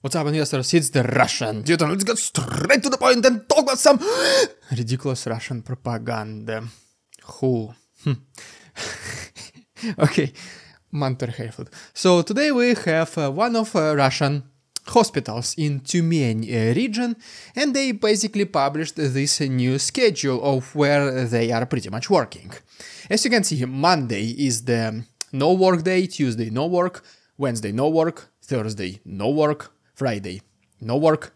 What's up, investors? It's the Russian dude, and let's get straight to the point and talk about some ridiculous Russian propaganda. Who? Okay, Manter Hayford. So today we have one of Russian hospitals in Tyumen region, and they basically published this new schedule of where they are pretty much working. As you can see, Monday is the no work day, Tuesday no work, Wednesday no work, Thursday no work, Friday no work,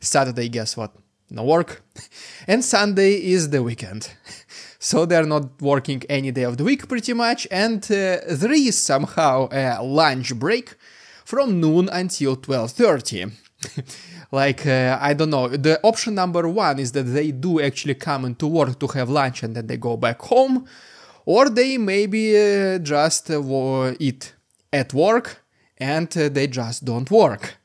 Saturday guess what? No work, and Sunday is the weekend. So they're not working any day of the week pretty much, and there is somehow a lunch break from noon until 12:30. Like, I don't know, the option number one is that they do actually come into work to have lunch and then they go back home, or they maybe just eat at work and they just don't work.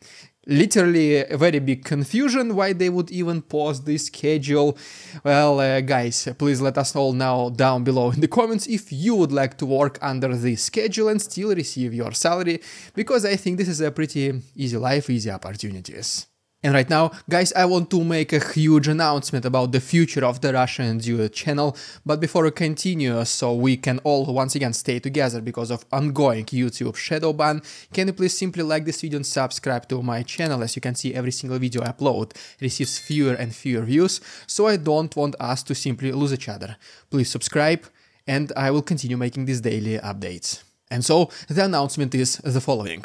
Literally a very big confusion why they would even post this schedule. Well, guys, please let us all know down below in the comments if you would like to work under this schedule and still receive your salary, because I think this is a pretty easy life, easy opportunities. And right now, guys, I want to make a huge announcement about the future of the Russian Dude channel, but before we continue, so we can all once again stay together because of ongoing YouTube shadow ban, can you please simply like this video and subscribe to my channel? As you can see, every single video I upload receives fewer and fewer views, so I don't want us to simply lose each other. Please subscribe, and I will continue making these daily updates. And so, the announcement is the following.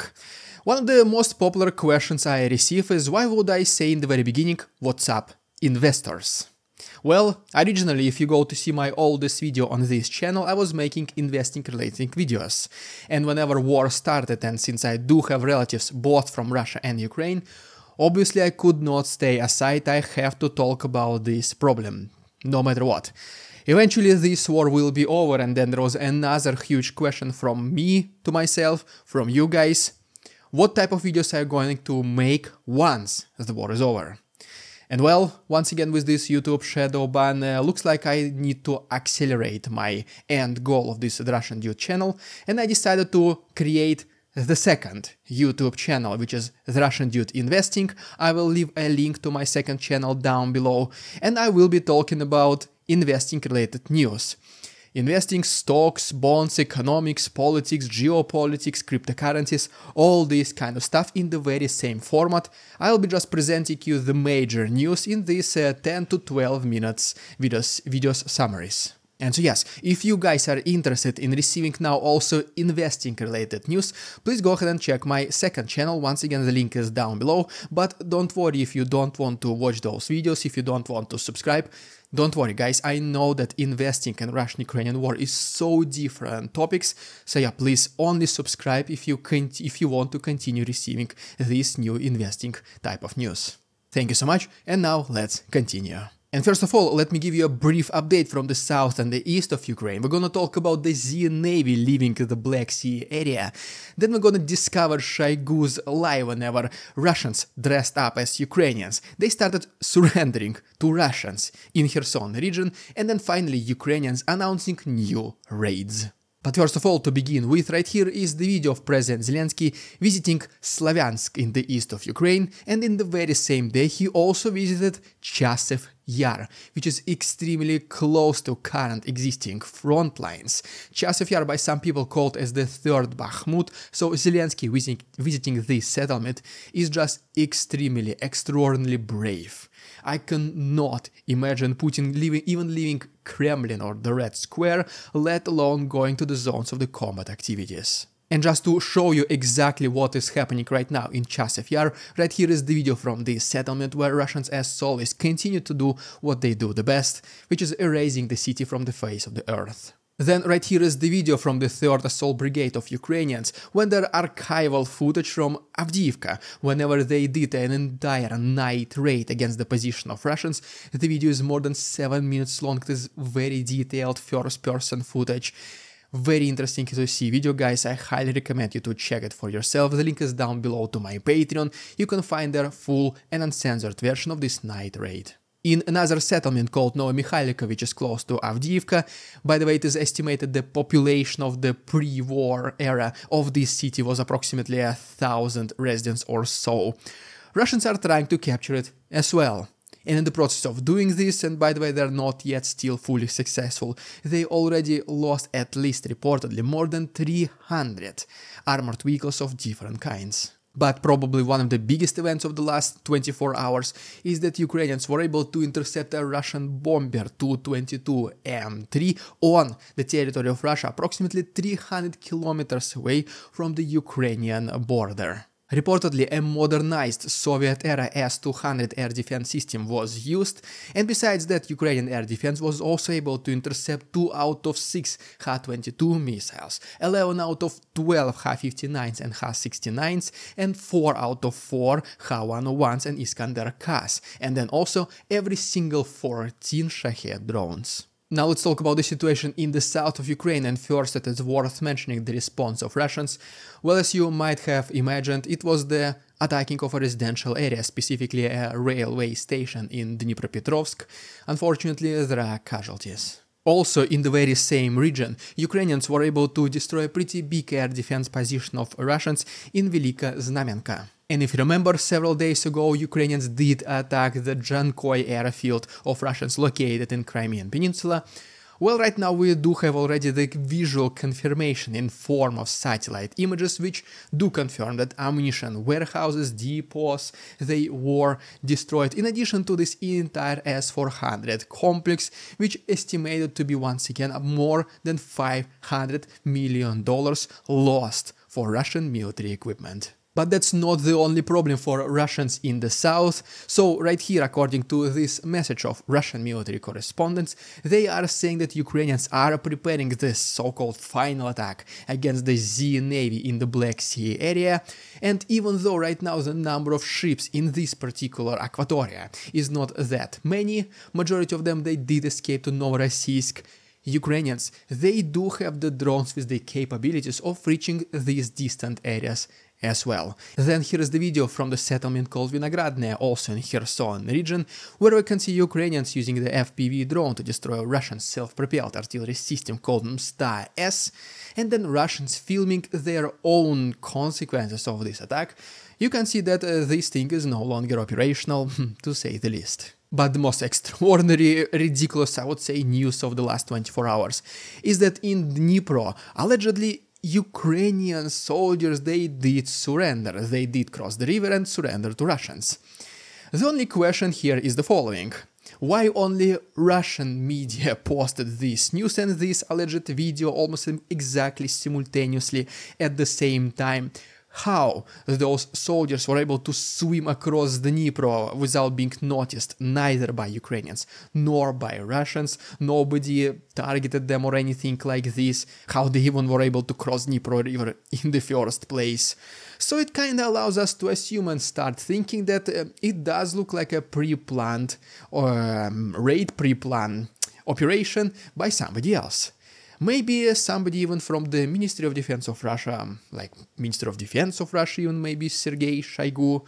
One of the most popular questions I receive is why would I say in the very beginning, what's up, investors? Well, originally, if you go to see my oldest video on this channel, I was making investing related videos. And whenever war started, and since I do have relatives both from Russia and Ukraine, obviously I could not stay aside, I have to talk about this problem, no matter what. Eventually this war will be over, and then there was another huge question from me to myself, from you guys. What type of videos are you going to make once the war is over? And well, once again with this YouTube shadow ban, looks like I need to accelerate my end goal of this Russian Dude channel, and I decided to create the second YouTube channel, which is the Russian Dude Investing. I will leave a link to my second channel down below, and I will be talking about investing related news. Investing, stocks, bonds, economics, politics, geopolitics, cryptocurrencies, all this kind of stuff in the very same format. I'll be just presenting you the major news in these 10 to 12 minutes videos summaries. And so yes, if you guys are interested in receiving now also investing related news, please go ahead and check my second channel. Once again, the link is down below, but don't worry if you don't want to watch those videos, if you don't want to subscribe. Don't worry, guys, I know that investing and Russian-Ukrainian war is so different topics, so yeah, please only subscribe if you want to continue receiving this new investing type of news. Thank you so much, and now let's continue. And first of all, let me give you a brief update from the south and the east of Ukraine. We're gonna talk about the Z Navy leaving the Black Sea area. Then we're gonna discover Shoigu's lie whenever Russians dressed up as Ukrainians. They started surrendering to Russians in Kherson region, and then finally Ukrainians announcing new raids. But first of all, to begin with, right here is the video of President Zelensky visiting Slavyansk in the east of Ukraine, and in the very same day he also visited Chasiv Yar, which is extremely close to current existing front lines. Chasiv Yar by some people called as the third Bakhmut, so Zelensky visiting this settlement is just extraordinarily brave. I cannot imagine Putin even leaving Kremlin or the Red Square, let alone going to the zones of the combat activities. And just to show you exactly what is happening right now in Chasiv Yar, right here is the video from this settlement where Russians as always continue to do what they do the best, which is erasing the city from the face of the earth. Then right here is the video from the 3rd Assault Brigade of Ukrainians, when their archival footage from Avdiivka, whenever they did an entire night raid against the position of Russians. The video is more than 7 minutes long, it is very detailed first-person footage. Very interesting to see video, guys. I highly recommend you to check it for yourself. The link is down below to my Patreon. You can find their full and uncensored version of this night raid. In another settlement called Novomikhailivka, which is close to Avdiivka, by the way, it is estimated the population of the pre-war era of this city was approximately 1,000 residents or so. Russians are trying to capture it as well. And in the process of doing this, and by the way, they're not yet still fully successful, they already lost at least reportedly more than 300 armored vehicles of different kinds. But probably one of the biggest events of the last 24 hours is that Ukrainians were able to intercept a Russian bomber Tu-22M3 on the territory of Russia, approximately 300 kilometers away from the Ukrainian border. Reportedly, a modernized Soviet-era S-200 air defense system was used, and besides that, Ukrainian air defense was also able to intercept 2 out of 6 Ha-22 missiles, 11 out of 12 Ha-59s and Ha-69s, and 4 out of 4 Ha-101s and Iskander-Kas, and then also every single 14 Shahed drones. Now let's talk about the situation in the south of Ukraine, and first it is worth mentioning the response of Russians. Well, as you might have imagined, it was the attacking of a residential area, specifically a railway station in Dnipropetrovsk. Unfortunately, there are casualties. Also, in the very same region, Ukrainians were able to destroy a pretty big air defense position of Russians in Velika Znamenka. And if you remember, several days ago, Ukrainians did attack the Jankoy airfield of Russians located in Crimean Peninsula. Well, right now we do have already the visual confirmation in form of satellite images, which do confirm that ammunition warehouses, depots, they were destroyed, in addition to this entire S-400 complex, which estimated to be once again more than $500 million lost for Russian military equipment. But that's not the only problem for Russians in the south. So right here, according to this message of Russian military correspondents, they are saying that Ukrainians are preparing this so-called final attack against the Z Navy in the Black Sea area. And even though right now the number of ships in this particular aquatoria is not that many, majority of them they did escape to Novorossiysk, Ukrainians, they do have the drones with the capabilities of reaching these distant areas as well. Then here is the video from the settlement called Vinogradnaya, also in Kherson region, where we can see Ukrainians using the FPV drone to destroy a Russian self-propelled artillery system called Msta-S, and then Russians filming their own consequences of this attack. You can see that this thing is no longer operational, to say the least. But the most extraordinary, ridiculous, I would say, news of the last 24 hours is that in Dnipro, allegedly, Ukrainian soldiers, they did surrender. They did cross the river and surrender to Russians. The only question here is the following. Why only Russian media posted this news and this alleged video almost exactly simultaneously at the same time? How those soldiers were able to swim across the Dnipro without being noticed neither by Ukrainians nor by Russians? Nobody targeted them or anything like this. How they even were able to cross Dnipro river in the first place? So it kinda allows us to assume and start thinking that it does look like a pre-planned raid, pre-planned operation by somebody else. Maybe somebody even from the Ministry of Defense of Russia, like Minister of Defense of Russia, even maybe Sergei Shoigu.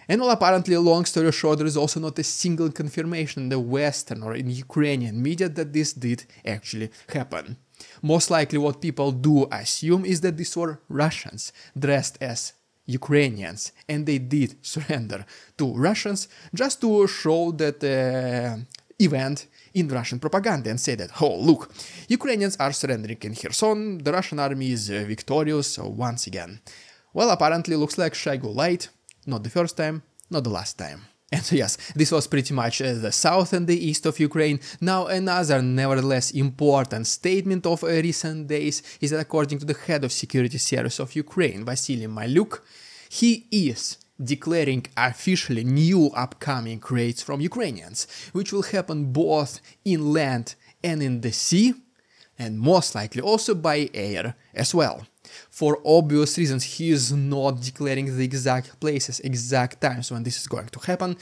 And well, apparently, long story short, there is also not a single confirmation in the Western or in Ukrainian media that this did actually happen. Most likely what people do assume is that these were Russians dressed as Ukrainians, and they did surrender to Russians just to show that event in Russian propaganda and say that, oh, look, Ukrainians are surrendering in Kherson, the Russian army is victorious once again. Well, apparently looks like Shoigu lied, not the first time, not the last time. And so yes, this was pretty much the south and the east of Ukraine. Now another nevertheless important statement of recent days is that according to the head of security service of Ukraine, Vasily Maluk, he is declaring officially new upcoming raids from Ukrainians, which will happen both inland and in the sea, and most likely also by air as well. For obvious reasons, he is not declaring the exact places, exact times when this is going to happen.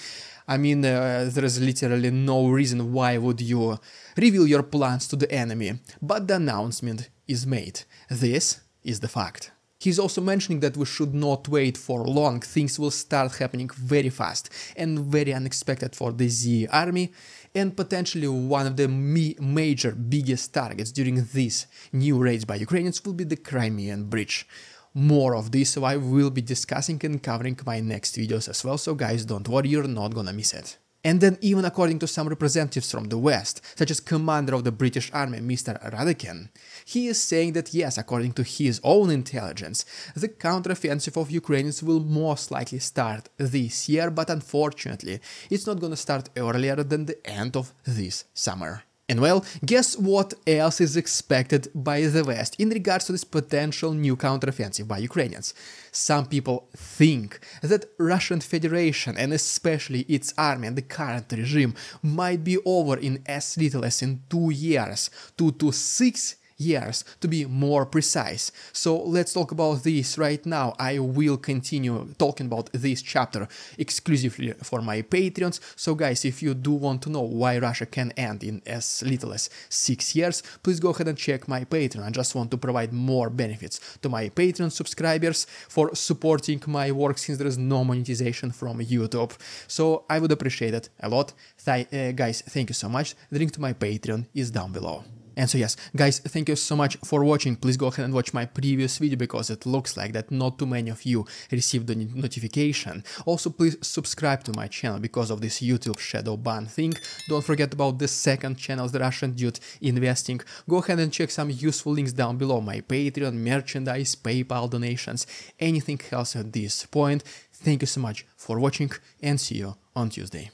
I mean, there is literally no reason why would you reveal your plans to the enemy, but the announcement is made. This is the fact. He's also mentioning that we should not wait for long, things will start happening very fast and very unexpected for the Z army, and potentially one of the major biggest targets during these new raids by Ukrainians will be the Crimean Bridge. More of this I will be discussing and covering in my next videos as well, so guys, don't worry, you're not gonna miss it. And then even according to some representatives from the West, such as commander of the British Army Mr. Radekin, he is saying that yes, according to his own intelligence, the counteroffensive of Ukrainians will most likely start this year, but unfortunately, it's not gonna start earlier than the end of this summer. And well, guess what else is expected by the West in regards to this potential new counteroffensive by Ukrainians? Some people think that Russian Federation and especially its army and the current regime might be over in as little as in 2 years, 2 to 6 years to be more precise. So let's talk about this right now. I will continue talking about this chapter exclusively for my Patreons. So guys, if you do want to know why Russia can end in as little as 6 years, please go ahead and check my Patreon. I just want to provide more benefits to my Patreon subscribers for supporting my work since there is no monetization from YouTube. So I would appreciate it a lot. Guys, thank you so much. The link to my Patreon is down below. And so yes, guys, thank you so much for watching. Please go ahead and watch my previous video because it looks like that not too many of you received the notification. Also, please subscribe to my channel because of this YouTube shadow ban thing. Don't forget about the second channel, the Russian Dude Investing. Go ahead and check some useful links down below. My Patreon, merchandise, PayPal donations, anything else at this point. Thank you so much for watching and see you on Tuesday.